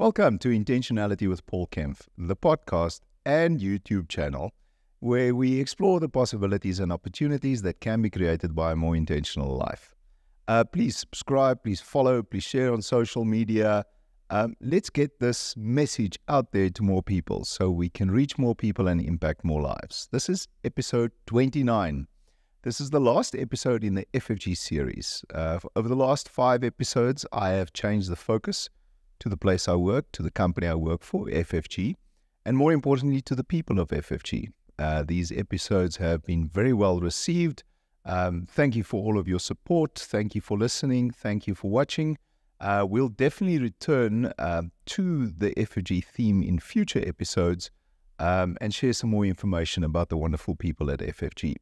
Welcome to Intentionality with Paul Kempf, the podcast and YouTube channel where we explore the possibilities and opportunities that can be created by a more intentional life. Please subscribe, please follow, please share on social media. Let's get this message out there to more people so we can reach more people and impact more lives. This is episode 29. This is the last episode in the FFG series. Over the last 5 episodes, I have changed the focus to the place I work, to the company I work for, FFG, and more importantly, to the people of FFG. These episodes have been very well received. Thank you for all of your support. Thank you for listening. Thank you for watching. We'll definitely return to the FFG theme in future episodes and share some more information about the wonderful people at FFG.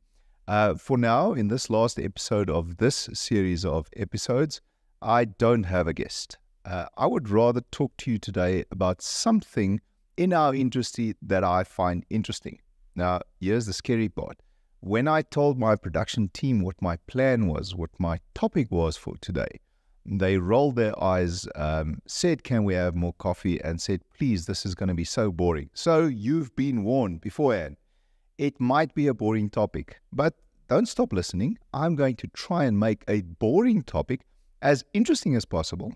For now, in this last episode of this series of episodes, I don't have a guest. I would rather talk to you today about something in our industry that I find interesting. Now, here's the scary part. When I told my production team what my plan was, what my topic was for today, they rolled their eyes, said, "Can we have more coffee?" and said, "Please, this is going to be so boring." So you've been warned beforehand. It might be a boring topic, but don't stop listening. I'm going to try and make a boring topic as interesting as possible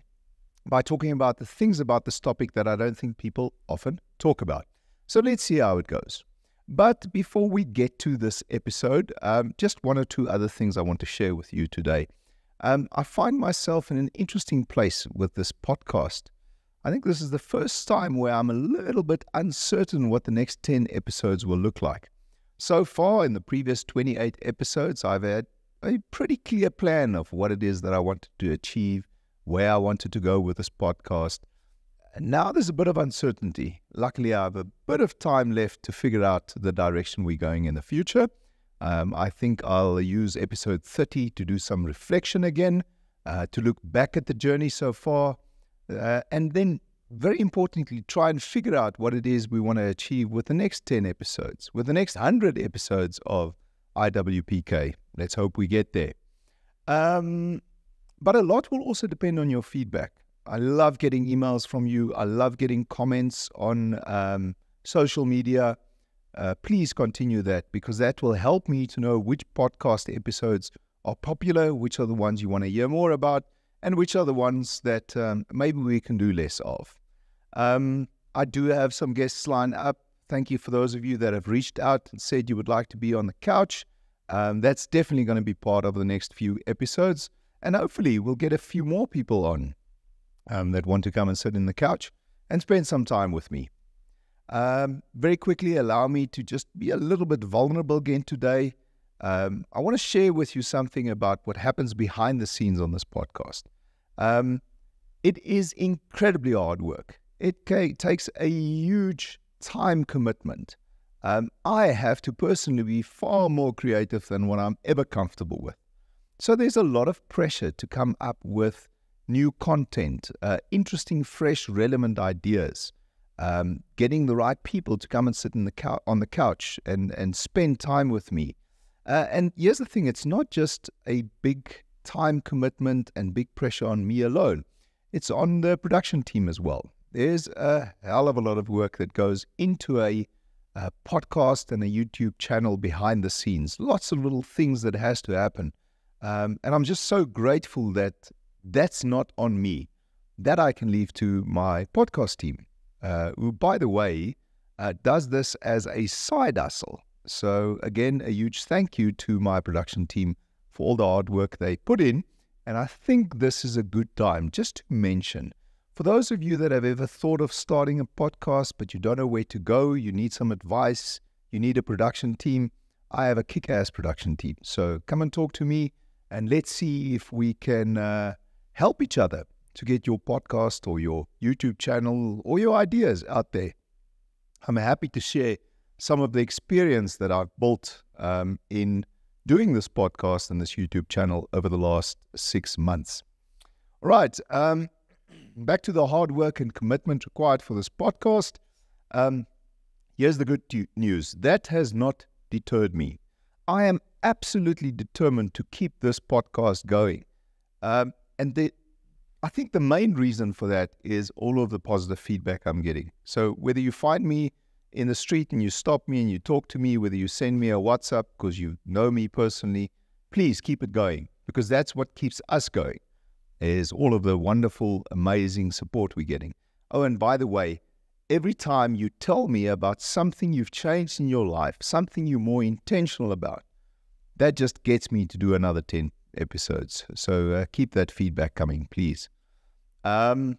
by talking about the things about this topic that I don't think people often talk about. So let's see how it goes. But before we get to this episode, just one or two other things I want to share with you today. I find myself in an interesting place with this podcast. I think this is the first time where I'm a little bit uncertain what the next 10 episodes will look like. So far, in the previous 28 episodes, I've had a pretty clear plan of what it is that I wanted to achieve, where I wanted to go with this podcast. And now there's a bit of uncertainty. Luckily, I have a bit of time left to figure out the direction we're going in the future. I think I'll use episode 30 to do some reflection again, to look back at the journey so far, and then, very importantly, try and figure out what it is we want to achieve with the next 10 episodes, with the next 100 episodes of IWPK. Let's hope we get there. But a lot will also depend on your feedback. I love getting emails from you. I love getting comments on social media. Please continue that, because that will help me to know which podcast episodes are popular, which are the ones you want to hear more about, and which are the ones that maybe we can do less of. I do have some guests lined up. Thank you for those of you that have reached out and said you would like to be on the couch. That's definitely going to be part of the next few episodes. And hopefully we'll get a few more people on that want to come and sit in the couch and spend some time with me. Very quickly, allow me to just be a little bit vulnerable again today. I want to share with you something about what happens behind the scenes on this podcast. It is incredibly hard work. It takes a huge time commitment. I have to personally be far more creative than what I'm ever comfortable with. So there's a lot of pressure to come up with new content, interesting, fresh, relevant ideas, getting the right people to come and sit on the couch and spend time with me. And here's the thing, it's not just a big time commitment and big pressure on me alone. It's on the production team as well. There's a hell of a lot of work that goes into a podcast and a YouTube channel behind the scenes. Lots of little things that has to happen. And I'm just so grateful that that's not on me, that I can leave to my podcast team, who, by the way, does this as a side hustle. So again, a huge thank you to my production team for all the hard work they put in. And I think this is a good time just to mention, for those of you that have ever thought of starting a podcast, but you don't know where to go, you need some advice, you need a production team, I have a kick-ass production team. So come and talk to me, and let's see if we can help each other to get your podcast or your YouTube channel or your ideas out there. I'm happy to share some of the experience that I've built in doing this podcast and this YouTube channel over the last 6 months. All right, back to the hard work and commitment required for this podcast. Here's the good news. That has not deterred me. I am absolutely determined to keep this podcast going. And I think the main reason for that is all of the positive feedback I'm getting. So whether you find me in the street and you stop me and you talk to me, whether you send me a WhatsApp because you know me personally, please keep it going, because that's what keeps us going, is all of the wonderful, amazing support we're getting. Oh, and by the way, every time you tell me about something you've changed in your life, something you're more intentional about, that just gets me to do another 10 episodes. So keep that feedback coming, please. And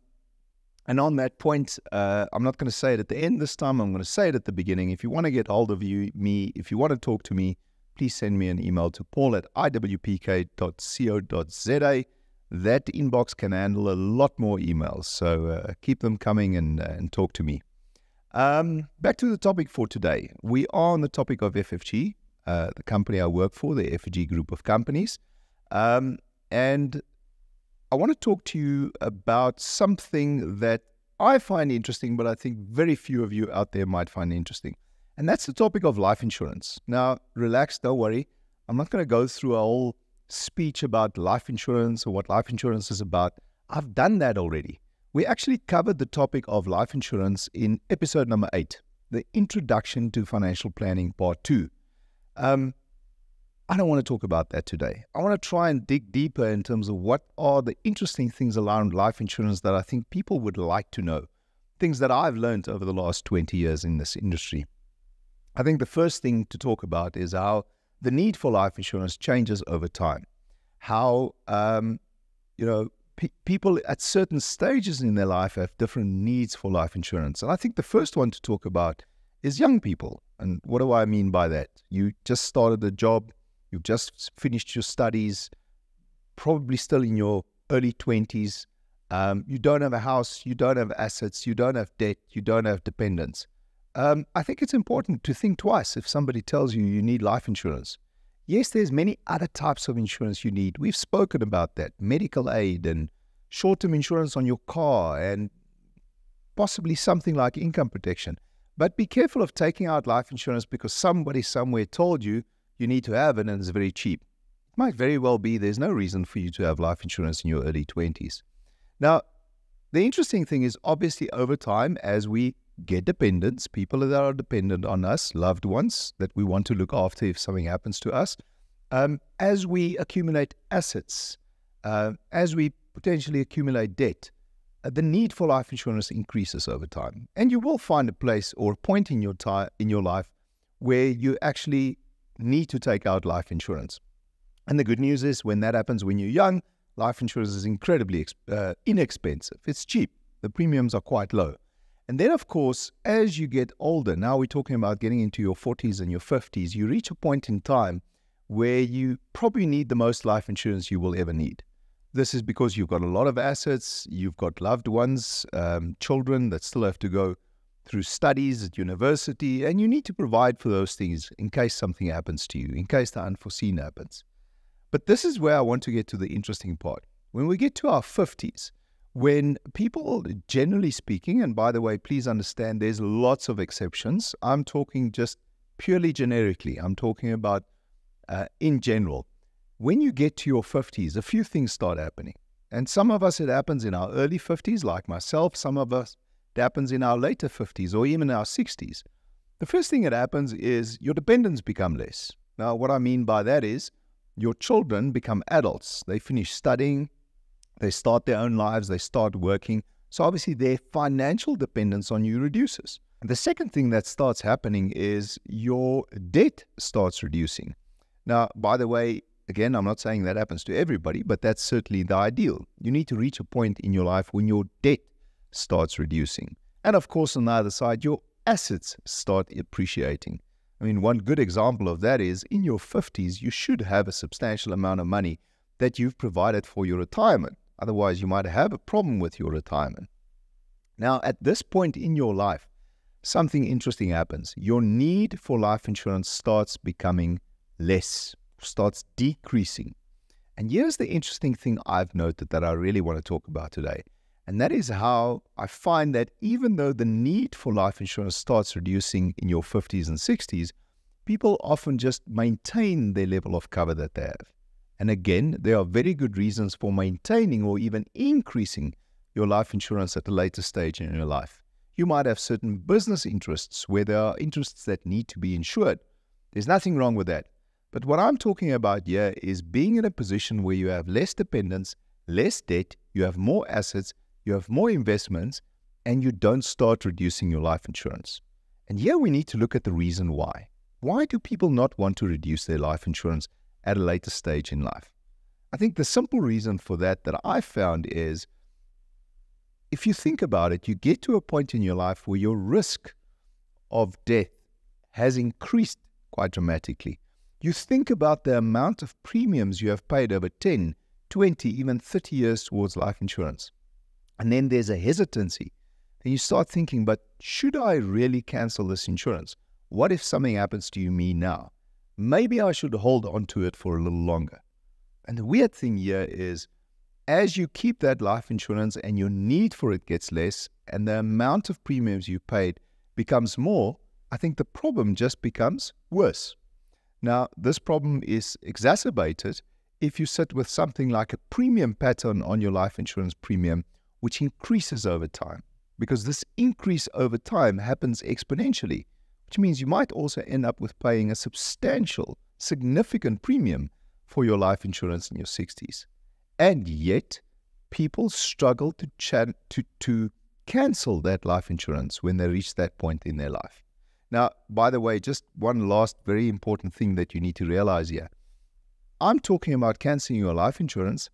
on that point, I'm not going to say it at the end this time. I'm going to say it at the beginning. If you want to get hold of me, if you want to talk to me, please send me an email to paul@iwpk.co.za. That inbox can handle a lot more emails. So keep them coming and talk to me. Back to the topic for today. We are on the topic of FFG, the company I work for, the FFG group of companies. And I want to talk to you about something that I find interesting, but I think very few of you out there might find interesting. And that's the topic of life insurance. Now, relax, don't worry. I'm not going to go through a whole speech about life insurance or what life insurance is about. I've done that already. We actually covered the topic of life insurance in episode number 8, the Introduction to Financial Planning Part 2. I don't want to talk about that today. I want to try and dig deeper in terms of what are the interesting things around life insurance that I think people would like to know, things that I've learned over the last 20 years in this industry. I think the first thing to talk about is how the need for life insurance changes over time, how people at certain stages in their life have different needs for life insurance. And I think the first one to talk about is young people. And what do I mean by that? You just started a job, you've just finished your studies, probably still in your early 20s. You don't have a house, you don't have assets, you don't have debt, you don't have dependents. I think it's important to think twice if somebody tells you you need life insurance. Yes, there's many other types of insurance you need. We've spoken about that. Medical aid and short-term insurance on your car and possibly something like income protection. But be careful of taking out life insurance because somebody somewhere told you you need to have it and it's very cheap. It might very well be there's no reason for you to have life insurance in your early 20s. Now, the interesting thing is obviously over time as we get dependents, people that are dependent on us, loved ones that we want to look after if something happens to us, as we accumulate assets, as we potentially accumulate debt, the need for life insurance increases over time. And you will find a place or a point in your life where you actually need to take out life insurance. And the good news is when that happens when you're young, life insurance is incredibly inexpensive. It's cheap. The premiums are quite low. And then, of course, as you get older, now we're talking about getting into your 40s and your 50s, you reach a point in time where you probably need the most life insurance you will ever need. This is because you've got a lot of assets, you've got loved ones, children that still have to go through studies at university, and you need to provide for those things in case something happens to you, in case the unforeseen happens. But this is where I want to get to the interesting part. When we get to our 50s, when people, generally speaking, and by the way, please understand there's lots of exceptions. I'm talking just purely generically. I'm talking about in general. When you get to your 50s, a few things start happening. And some of us, it happens in our early 50s, like myself. Some of us, it happens in our later 50s or even our 60s. The first thing that happens is your dependents become less. Now, what I mean by that is your children become adults. They finish studying. They start their own lives, they start working. So obviously their financial dependence on you reduces. And the second thing that starts happening is your debt starts reducing. Now, by the way, again, I'm not saying that happens to everybody, but that's certainly the ideal. You need to reach a point in your life when your debt starts reducing. And of course, on the other side, your assets start appreciating. I mean, one good example of that is in your 50s, you should have a substantial amount of money that you've provided for your retirement. Otherwise, you might have a problem with your retirement. Now, at this point in your life, something interesting happens. Your need for life insurance starts becoming less, starts decreasing. And here's the interesting thing I've noted that I really want to talk about today. And that is how I find that even though the need for life insurance starts reducing in your 50s and 60s, people often just maintain their level of cover that they have. And again, there are very good reasons for maintaining or even increasing your life insurance at a later stage in your life. You might have certain business interests where there are interests that need to be insured. There's nothing wrong with that. But what I'm talking about here is being in a position where you have less dependence, less debt, you have more assets, you have more investments, and you don't start reducing your life insurance. And here we need to look at the reason why. Why do people not want to reduce their life insurance at a later stage in life? I think the simple reason for that I found is, if you think about it, you get to a point in your life where your risk of death has increased quite dramatically. You think about the amount of premiums you have paid over 10, 20, even 30 years towards life insurance. And then there's a hesitancy. Then you start thinking, but should I really cancel this insurance? What if something happens to me now? Maybe I should hold on to it for a little longer. And the weird thing here is, as you keep that life insurance and your need for it gets less and the amount of premiums you paid becomes more, I think the problem just becomes worse. Now, this problem is exacerbated if you sit with something like a premium pattern on your life insurance premium, which increases over time, because this increase over time happens exponentially, which means you might also end up with paying a substantial, significant premium for your life insurance in your 60s. And yet, people struggle to cancel that life insurance when they reach that point in their life. Now, by the way, just one last very important thing that you need to realize here. I'm talking about canceling your life insurance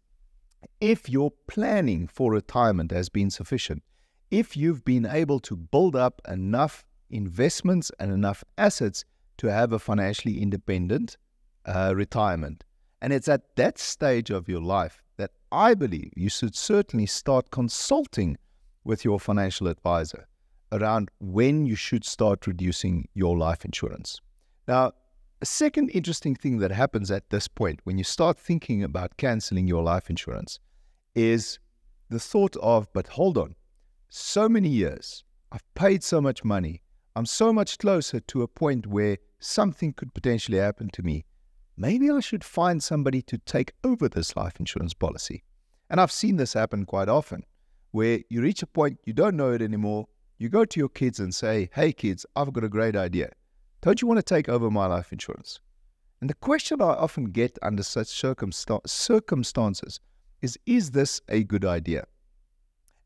if your planning for retirement has been sufficient, if you've been able to build up enough investments and enough assets to have a financially independent retirement. And it's at that stage of your life that I believe you should certainly start consulting with your financial advisor around when you should start reducing your life insurance. Now, a second interesting thing that happens at this point when you start thinking about canceling your life insurance is the thought of, but hold on, so many years, I've paid so much money, I'm so much closer to a point where something could potentially happen to me. Maybe I should find somebody to take over this life insurance policy. And I've seen this happen quite often, where you reach a point, you don't know it anymore, you go to your kids and say, hey kids, I've got a great idea. Don't you want to take over my life insurance? And the question I often get under such circumstances is this a good idea?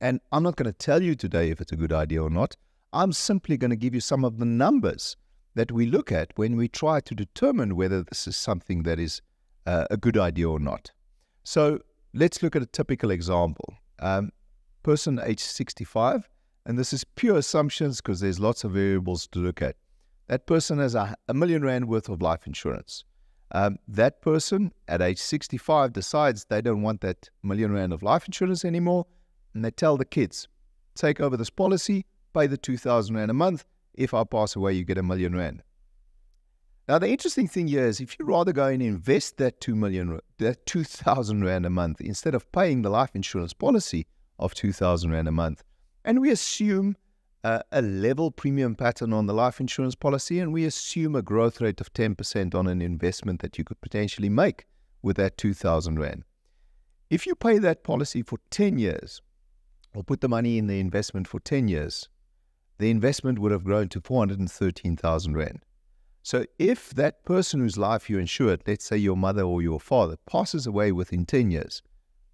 And I'm not going to tell you today if it's a good idea or not. I'm simply going to give you some of the numbers that we look at when we try to determine whether this is something that is a good idea or not. So let's look at a typical example. Person age 65, and this is pure assumptions because there's lots of variables to look at. That person has a million rand worth of life insurance. That person at age 65 decides they don't want that million rand of life insurance anymore, and they tell the kids, take over this policy, pay the 2,000 rand a month. If I pass away, you get a million rand. Now, the interesting thing here is if you rather go and invest that 2,000 rand a month instead of paying the life insurance policy of 2,000 rand a month, and we assume a level premium pattern on the life insurance policy, and we assume a growth rate of 10% on an investment that you could potentially make with that 2,000 rand. If you pay that policy for 10 years, or put the money in the investment for 10 years, the investment would have grown to 413,000 rand. So if that person whose life you insured, let's say your mother or your father, passes away within 10 years,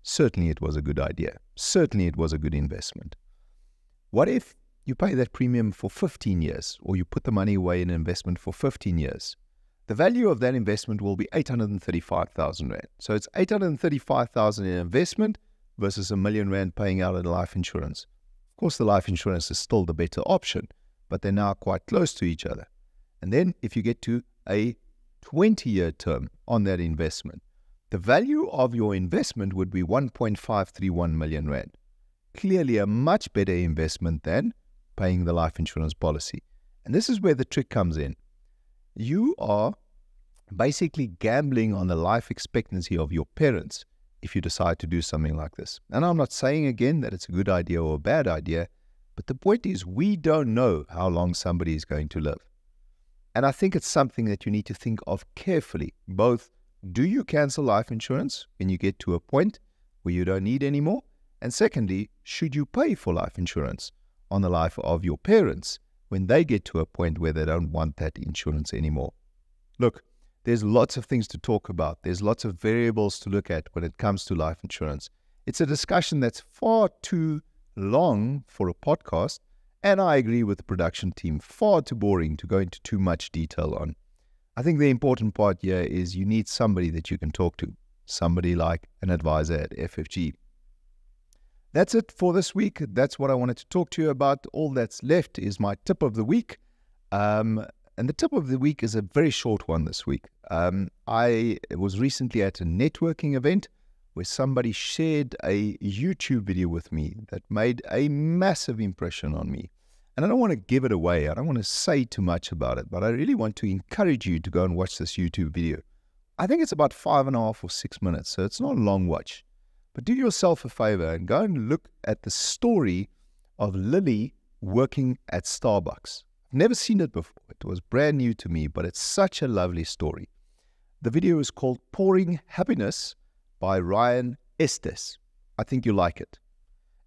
certainly it was a good idea. Certainly it was a good investment. What if you pay that premium for 15 years, or you put the money away in an investment for 15 years? The value of that investment will be 835,000 rand. So it's 835,000 in investment versus a million rand paying out in life insurance. Of course, the life insurance is still the better option, but they're now quite close to each other. And then if you get to a 20-year term on that investment, the value of your investment would be 1.531 million rand. Clearly a much better investment than paying the life insurance policy. And this is where the trick comes in. You are basically gambling on the life expectancy of your parents if you decide to do something like this. And I'm not saying again that it's a good idea or a bad idea, but the point is we don't know how long somebody is going to live. And I think it's something that you need to think of carefully, both do you cancel life insurance when you get to a point where you don't need any more? And secondly, should you pay for life insurance on the life of your parents when they get to a point where they don't want that insurance anymore? Look, there's lots of things to talk about. There's lots of variables to look at when it comes to life insurance. It's a discussion that's far too long for a podcast, and I agree with the production team, far too boring to go into too much detail on. I think the important part here is you need somebody that you can talk to, somebody like an advisor at FFG. That's it for this week. That's what I wanted to talk to you about. All that's left is my tip of the week. And the tip of the week is a very short one this week. I was recently at a networking event where somebody shared a YouTube video with me that made a massive impression on me. And I don't want to give it away. I don't want to say too much about it, but I really want to encourage you to go and watch this YouTube video. I think it's about 5.5 or 6 minutes, so it's not a long watch. But do yourself a favor and go and look at the story of Lily working at Starbucks. I've never seen it before. It was brand new to me, but it's such a lovely story. The video is called Pouring Happiness by Ryan Estes. I think you'll like it.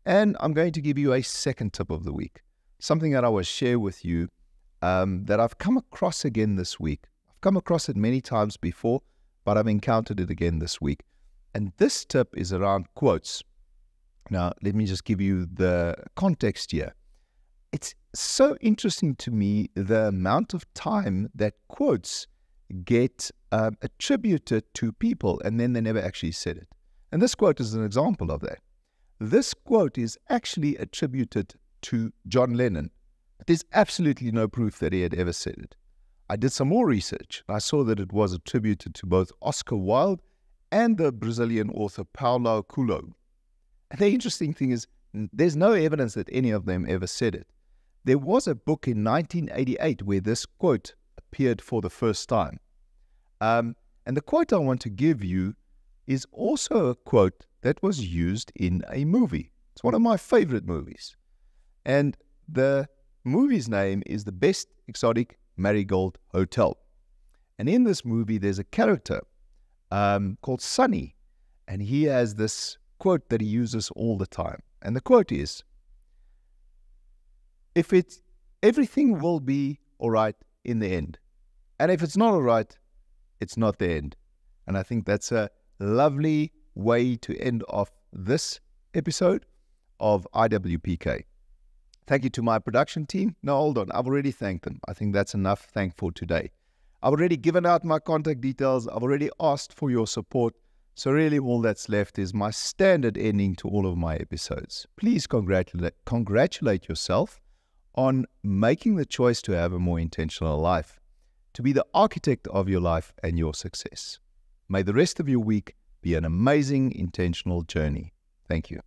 And I'm going to give you a second tip of the week, something that I will share with you that I've come across again this week. I've come across it many times before, but I've encountered it again this week. And this tip is around quotes. Now, let me just give you the context here. It's so interesting to me the amount of time that quotes get attributed to people and then they never actually said it. And this quote is an example of that. This quote is actually attributed to John Lennon, but there's absolutely no proof that he had ever said it. I did some more research. I saw that it was attributed to both Oscar Wilde and the Brazilian author Paulo Coelho. And the interesting thing is, there's no evidence that any of them ever said it. There was a book in 1988 where this quote appeared for the first time. And the quote I want to give you is also a quote that was used in a movie. It's one of my favorite movies. And the movie's name is The Best Exotic Marigold Hotel. And in this movie, there's a character called Sonny. And he has this quote that he uses all the time. And the quote is, everything will be all right in the end. And if it's not all right, it's not the end. And I think that's a lovely way to end off this episode of IWPK. Thank you to my production team. No, hold on. I've already thanked them. I think that's enough thank for today. I've already given out my contact details. I've already asked for your support. So really all that's left is my standard ending to all of my episodes. Please congratulate yourself on making the choice to have a more intentional life, to be the architect of your life and your success. May the rest of your week be an amazing intentional journey. Thank you.